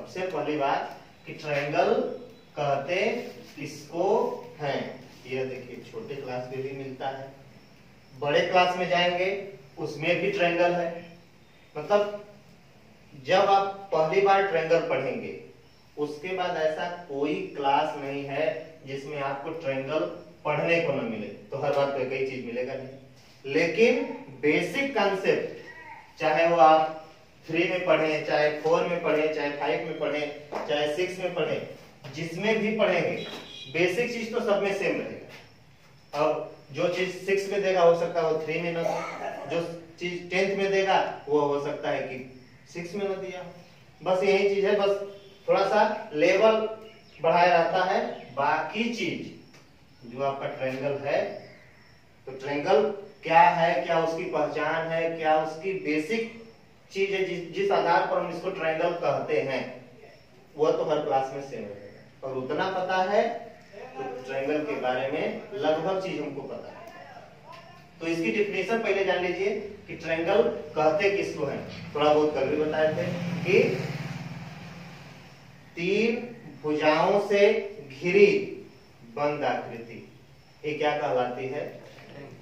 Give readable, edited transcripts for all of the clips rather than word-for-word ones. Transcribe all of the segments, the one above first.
सबसे पहली बात कि ट्रायंगल कहते किसको हैं। ये देखिए छोटे क्लास में भी मिलता है, बड़े क्लास में जाएंगे उसमें भी ट्रायंगल है। मतलब जब आप पहली बार ट्रायंगल पढ़ेंगे उसके बाद ऐसा कोई क्लास नहीं है जिसमें आपको ट्रायंगल पढ़ने को न मिले। तो हर बार कोई कई चीज मिलेगा नहीं, लेकिन बेसिक कॉन्सेप्ट चाहे वो आप 3 में पढ़े, चाहे 4 में पढ़े, चाहे 5 में पढ़े, चाहे 6 में पढ़े, जिसमें भी पढ़ेंगे बेसिक चीज तो सब में सेम रहेगा। अब जो चीज 6 में देगा हो सकता है वो 3 में न दे, जो चीज 10th में देगा वो हो सकता है कि 6 में न दिया। बस यही चीज है, बस थोड़ा सा लेवल बढ़ाया रहता है। बाकी चीज जो आपका ट्रायंगल है, तो ट्रायंगल क्या है, क्या उसकी पहचान है, क्या उसकी बेसिक चीज है जिस आधार पर हम इसको ट्रायंगल कहते हैं, वो तो हर क्लास में सेम रहेगा। और उतना पता है तो ट्रायंगल के बारे में लगभग चीज हमको पता है। तो इसकी डिफिनेशन पहले जान लीजिए कि ट्रायंगल कहते किसको हैं। थोड़ा बहुत कल भी बताए थे कि 3 भुजाओं से घिरी बंद आकृति, ये क्या कहलाती है?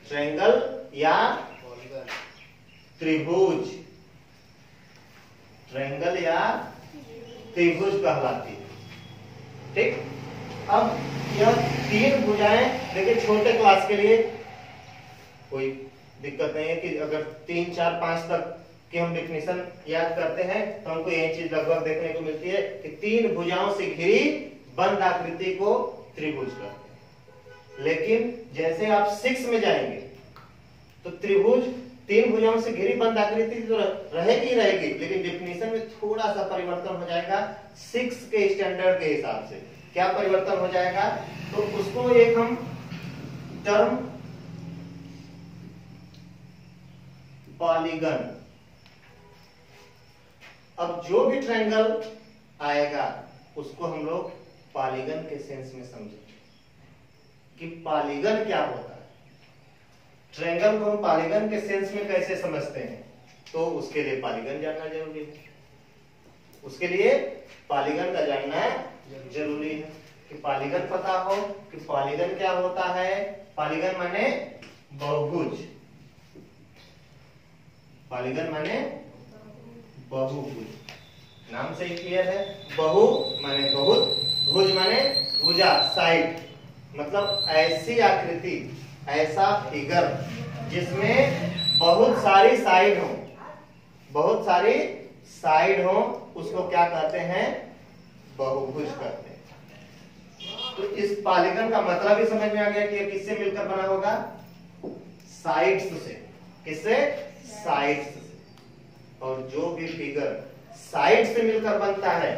ट्रायंगल या त्रिभुज। ट्रायंगल या त्रिभुज कहलाती है। ठीक, अब यह 3 भुजाएं देखिए छोटे क्लास के लिए कोई दिक्कत नहीं है कि अगर 3, 4, 5 तक की हम डेफिनेशन याद करते हैं तो हमको यही चीज लगभग देखने को मिलती है कि 3 भुजाओं से घिरी बंद आकृति को त्रिभुज कहते हैं। लेकिन जैसे आप 6 में जाएंगे तो त्रिभुज 3 भुजाओं से घिरी बंद आकृति तो रहेगी रहेगी, लेकिन डेफिनेशन में थोड़ा सा परिवर्तन हो जाएगा 6 के स्टैंडर्ड के हिसाब से। क्या परिवर्तन हो जाएगा? तो उसको एक हम टर्म पॉलीगन। अब जो भी ट्रायंगल आएगा उसको हम लोग पॉलीगन के सेंस में समझेंगे कि पॉलीगन क्या होता है। ट्रायंगल को हम पॉलीगन के सेंस में कैसे समझते हैं, तो उसके लिए पॉलीगन जानना जरूरी है। उसके लिए पॉलीगन का जानना जरूरी है कि पॉलीगन पता हो कि पॉलीगन क्या होता है। पॉलीगन माने बहुभुज। पॉलीगन माने बहुभुज, नाम से ही क्लियर है। बहु माने बहुत, भुज माने भुजा, साइड। मतलब ऐसी आकृति, ऐसा फिगर जिसमें बहुत सारी साइड हो, बहुत सारी साइड हो, उसको क्या कहते हैं? बहुभुज कहते हैं। तो इस पॉलीगन का मतलब ही समझ में आ गया कि ये किससे मिलकर बना होगा? साइड्स से। किससे? साइड्स से। और जो भी फिगर साइड से मिलकर बनता है,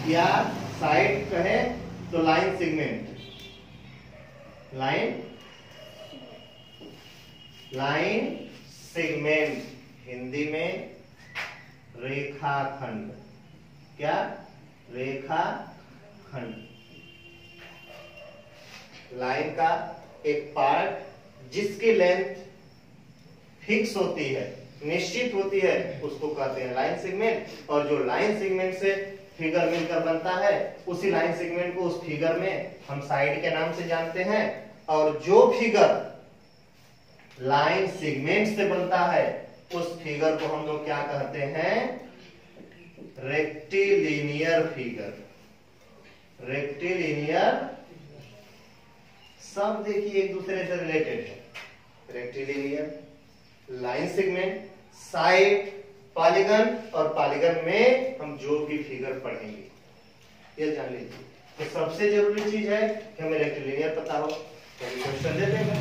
या साइड कहे तो line segment, line segment, Hindi में रेखाखंड। क्या? रेखाखंड। लाइन का एक पार्ट जिसकी लेंथ फिक्स होती है, निश्चित होती है, उसको कहते हैं लाइन सेगमेंट। और जो लाइन सेगमेंट से फिगर मिलकर बनता है, उसी लाइन सेगमेंट को उस फिगर में हम साइड के नाम से जानते हैं। और जो फिगर लाइन सेगमेंट से बनता है उस फिगर को हम लोग क्या कहते हैं? Rectilinear figure. रेक्टिलिनियर, सब देखिए एक दूसरे से रिलेटेड है। Rectilinear, line segment, side, polygon, और पॉलीगन में हम जो भी फिगर पढ़ेंगे ये जान लीजिए। तो सबसे जरूरी चीज है कि हमें रेक्टिलिनियर पता हो। कभी क्वेश्चन दे देगा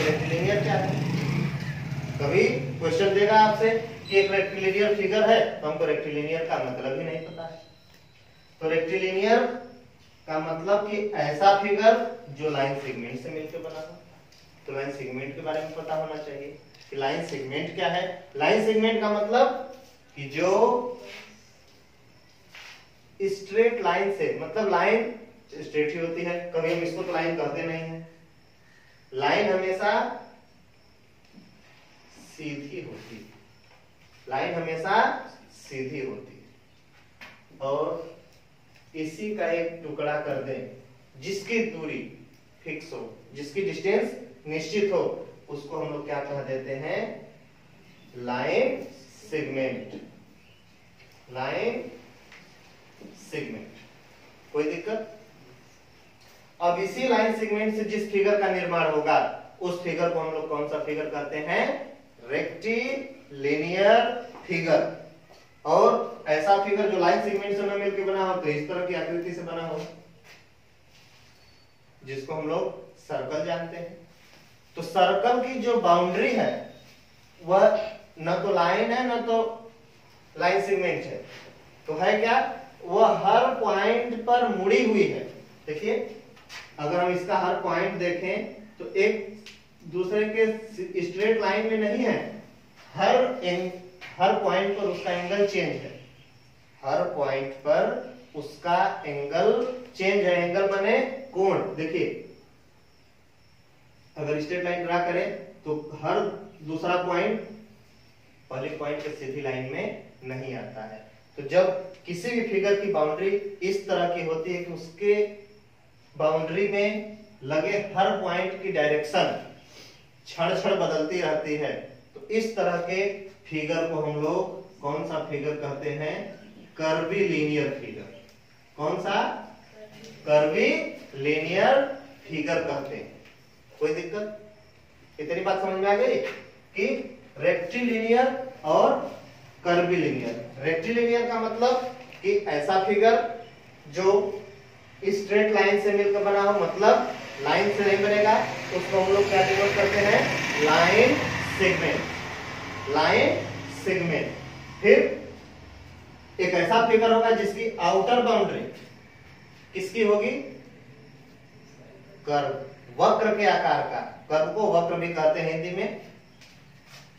रेक्टिलिनियर क्या है, कभी क्वेश्चन देगा आपसे कि एक रेक्टिलिनियर फिगर है, तो हमको रेक्टिलिनियर का मतलब ही नहीं पता है। तो रेक्टिलिनियर का मतलब कि ऐसा फिगर जो लाइन सेगमेंट से मिलकर बना हो। तो लाइन सेगमेंट के बारे में पता होना चाहिए कि लाइन सेगमेंट क्या है। लाइन सेगमेंट का मतलब कि जो स्ट्रेट लाइन से, मतलब लाइन स्ट्रेट ही होती है, कभी हम इसको तो लाइन कहते नहीं है। लाइन हमेशा सीधी होती है, लाइन हमेशा सीधी होती है। और इसी का एक टुकड़ा कर दें जिसकी दूरी फिक्स हो, जिसकी डिस्टेंस निश्चित हो, उसको हम लोग क्या कह देते हैं, लाइन सेगमेंट। लाइन सेगमेंट, कोई दिक्कत? अब इसी लाइन सेगमेंट से जिस फिगर का निर्माण होगा उस फिगर को हम लोग कौन सा फिगर कहते हैं, रेक्टिलिनियर फिगर। और ऐसा फिगर जो लाइन सेगमेंट से न मिलकर बना हो तो इस तरह की आकृति से बना हो, जिसको हम लोग सर्कल जानते हैं। तो सर्कल की जो बाउंड्री है वह न तो लाइन है न तो लाइन सेगमेंट है, तो है क्या, वह हर पॉइंट पर मुड़ी हुई है। देखिए अगर हम इसका हर पॉइंट देखें तो एक दूसरे के स्ट्रेट लाइन में नहीं है, हर पॉइंट पर उसका एंगल चेंज है, हर पॉइंट पर उसका एंगल चेंज है। एंगल बने कोण। देखिए अगर स्ट्रेट लाइन ड्रा करें तो हर दूसरा पॉइंट पहले पॉइंट के सीधी लाइन में नहीं आता है। तो जब किसी भी फिगर की बाउंड्री इस तरह की होती है कि उसके बाउंड्री में लगे हर पॉइंट की डायरेक्शन क्षण क्षण बदलती रहती है, तो इस तरह के फिगर को हम लोग कौन सा फिगर कहते हैं, कर्वीलिनियर फिगर। कौन सा, कर्वीलिनियर फिगर कहते हैं। कोई दिक्कत? इतनी बात समझ में आ गई कि रेक्टिलिनियर और कर्वीलिनियर। रेक्टिलिनियर का मतलब कि ऐसा फिगर जो स्ट्रेट लाइन से मिलकर बना हो, मतलब लाइन से नहीं बनेगा, उसको हम लोग क्या डिनोट करते हैं, लाइन सेगमेंट। Line segment. फिर एक ऐसा फिगर होगा जिसकी आउटर बाउंड्री किसकी होगी, कर्व, वक्र के आकार का। कर्व को वक्र भी कहते हैं हिंदी में,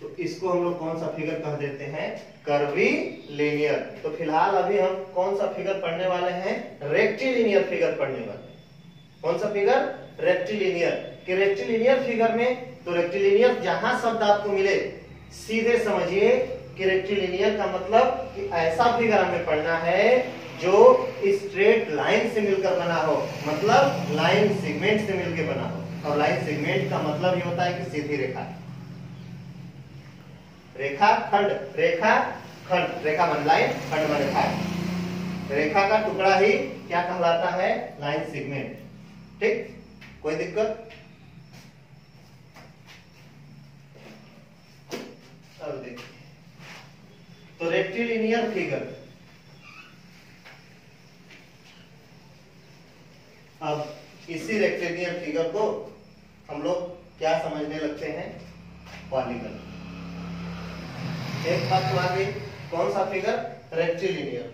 तो इसको हम लोग कौन सा फिगर कह देते हैं, कर्वीलिनियर। तो फिलहाल अभी हम कौन सा फिगर पढ़ने वाले हैं, रेक्टिलिनियर फिगर पढ़ने वाले हैं। कौन सा फिगर, रेक्टिलिनियर। कि रेक्टिलिनियर फिगर में, तो रेक्टिलिनियर जहां शब्द आपको मिले सीधे समझिए कि रेक्टिलिनियर का मतलब कि ऐसा फिगर हमें पढ़ना है जो स्ट्रेट लाइन से मिलकर बना हो, मतलब लाइन सेगमेंट से मिलकर बना हो। और लाइन सेगमेंट का मतलब ये होता है कि सीधी रेखा, रेखा खंड, रेखा खंड, रेखा मान लाइन, खंड मान रेखा। रेखा का टुकड़ा ही क्या कहलाता है, लाइन सेगमेंट। ठीक, कोई दिक्कत? अब देखिए, तो रेक्टिलिनियर फिगर, अब इसी रेक्टिलिनियर फिगर को हम लोग क्या समझने लगते हैं, पॉलीगन। एक बात तो आ गई, कौन सा फिगर, रेक्टिलिनियर।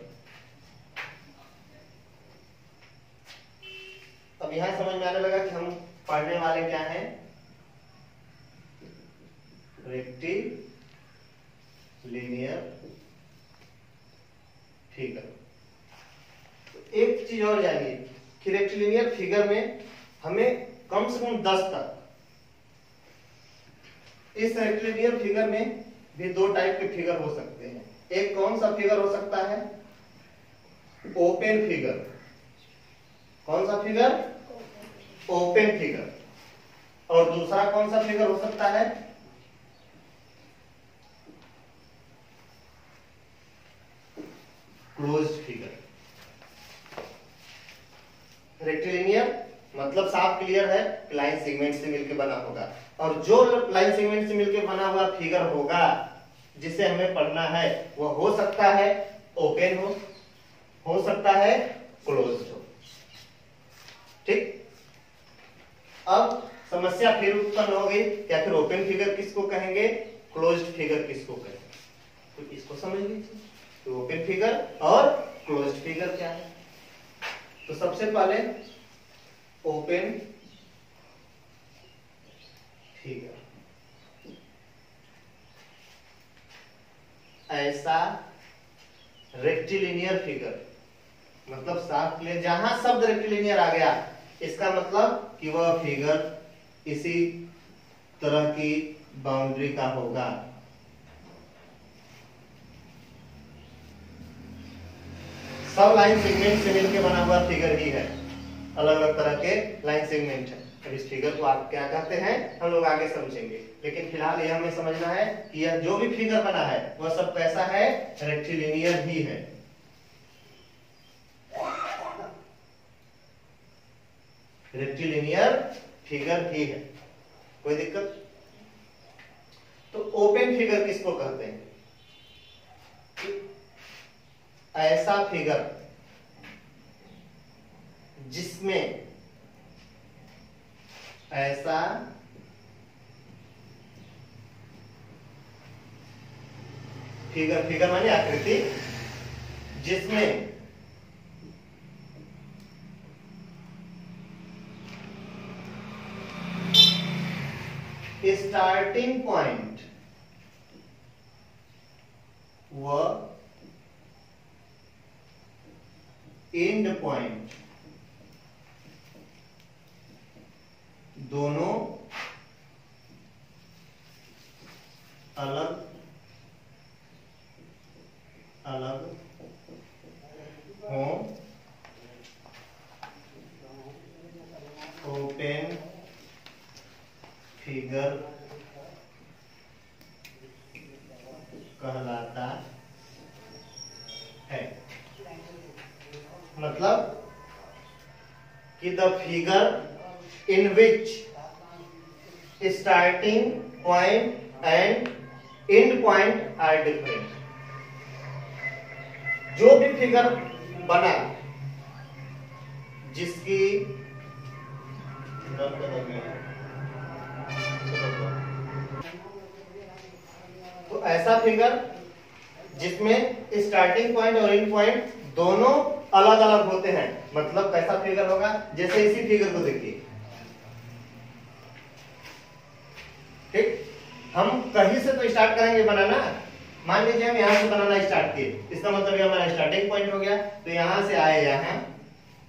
अब यहां समझ में आने लगा कि हम पढ़ने वाले क्या हैं, रेक्टिलिनियर फिगर। तो एक चीज और जानिए कि रेक्टिलिनियर फिगर में हमें कम से कम 10 तक, इस रेक्टिलिनियर फिगर में भी दो टाइप के फिगर हो सकते हैं। एक कौन सा फिगर हो सकता है, ओपन फिगर। कौन सा फिगर, ओपन फिगर। और दूसरा कौन सा फिगर हो सकता है, क्लोज्ड फिगर। रेक्टिलिनियर मतलब साफ क्लियर है कि लाइन सेगमेंट से मिलकर बना होगा, और जो लाइन सेगमेंट से मिलकर बना हुआ फिगर होगा जिसे हमें पढ़ना है वह हो सकता है ओपन हो सकता है क्लोज्ड हो। ठीक, अब समस्या फिर उत्पन्न हो गई, क्या फिर ओपन फिगर किसको कहेंगे, क्लोज्ड फिगर किसको कहेंगे? तो इसको समझ लीजिए, तो ओपन फिगर और क्लोज्ड फिगर क्या है। तो सबसे पहले ओपन फिगर, ऐसा रेक्टिलिनियर फिगर, मतलब साफ क्लियर, जहां शब्द रेक्टिलिनियर आ गया इसका मतलब कि वह फिगर इसी तरह की बाउंड्री का होगा। सब लाइन सेगमेंट से मिलकर बना हुआ फिगर ही है, अलग अलग तरह के लाइन सेगमेंट है। अब इस फिगर को आप क्या कहते हैं हम लोग आगे समझेंगे, लेकिन फिलहाल यह हमें समझना है कि यह जो भी फिगर बना है वह सब कैसा है, रेक्टिलिनियर ही है। रेक्टिलिनियर फिगर ही है, कोई दिक्कत? तो ओपन फिगर किसको कहते हैं? ऐसा फिगर जिसमें ऐसा फिगर, फिगर माने आकृति, जिसमें स्टार्टिंग पॉइंट व एंड पॉइंट दोनों अलग अलग हों, ओपन फिगर कहलाता है। मतलब कि the figure in which starting point and end point are different. जो भी फिगर बना जिसकी तो ऐसा फिगर जिसमें स्टार्टिंग पॉइंट और एंड पॉइंट दोनों अलग अलग होते हैं। मतलब कैसा फिगर होगा, जैसे इसी फिगर को देखिए, ठीक, हम कहीं से तो स्टार्ट करेंगे बनाना। मान लीजिए हम यहां से बनाना स्टार्ट किए, इसका मतलब ये हमारा स्टार्टिंग पॉइंट हो गया। तो यहां से आए यहां,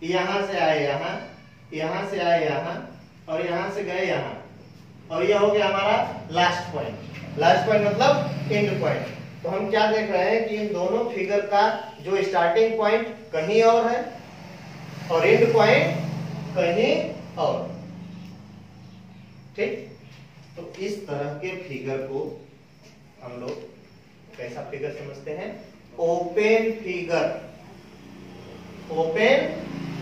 यहां से आए यहां, यहां से आए यहां, और यहां से गए यहां, और यह हो गया हमारा लास्ट पॉइंट। लास्ट पॉइंट मतलब एंड पॉइंट। तो हम क्या देख रहे हैं कि इन दोनों फिगर का जो स्टार्टिंग पॉइंट कहीं और है और एंड पॉइंट कहीं और, ठीक। तो इस तरह के फिगर को हम लोग कैसा फिगर समझते हैं, ओपन फिगर। ओपन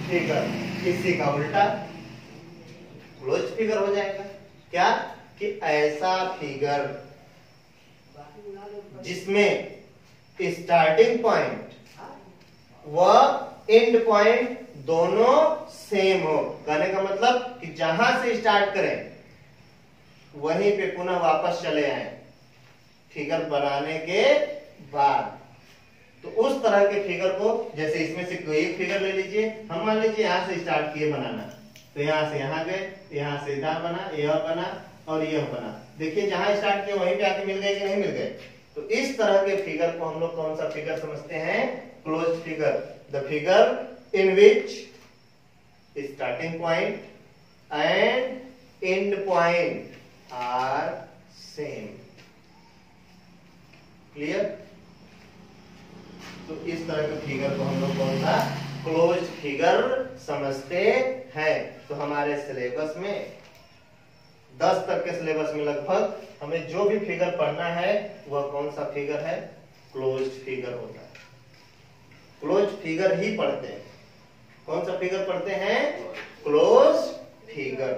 फिगर इसी का उल्टा क्लोज फिगर हो जाएगा। क्या कि ऐसा फिगर जिसमें स्टार्टिंग पॉइंट व एंड पॉइंट दोनों सेम हो। कहने का मतलब कि जहां से स्टार्ट करें वहीं पे पुनः वापस चले आए फिगर बनाने के बाद। तो उस तरह के फिगर को, जैसे इसमें से कोई एक फिगर ले लीजिए, हम मान लीजिए यहां से स्टार्ट किए बनाना, तो यहां से यहां गए, यहां से इधर बना, यह बना और यह बना। देखिए जहां स्टार्ट किए वहीं पे आके मिल गए कि नहीं मिल गए। तो इस तरह के फिगर को हम लोग कौन सा फिगर समझते हैं, closed figure. The figure in which starting point and end point are same. Clear? तो इस तरह के फिगर को हम लोग कौन सा, क्लोज्ड फिगर समझते हैं। तो हमारे सिलेबस में 10 तक के सिलेबस में लगभग हमें जो भी फिगर पढ़ना है वह कौन सा फिगर है, क्लोज्ड फिगर होता है। क्लोज्ड फिगर ही पढ़ते हैं। कौन सा फिगर पढ़ते हैं, क्लोज्ड फिगर।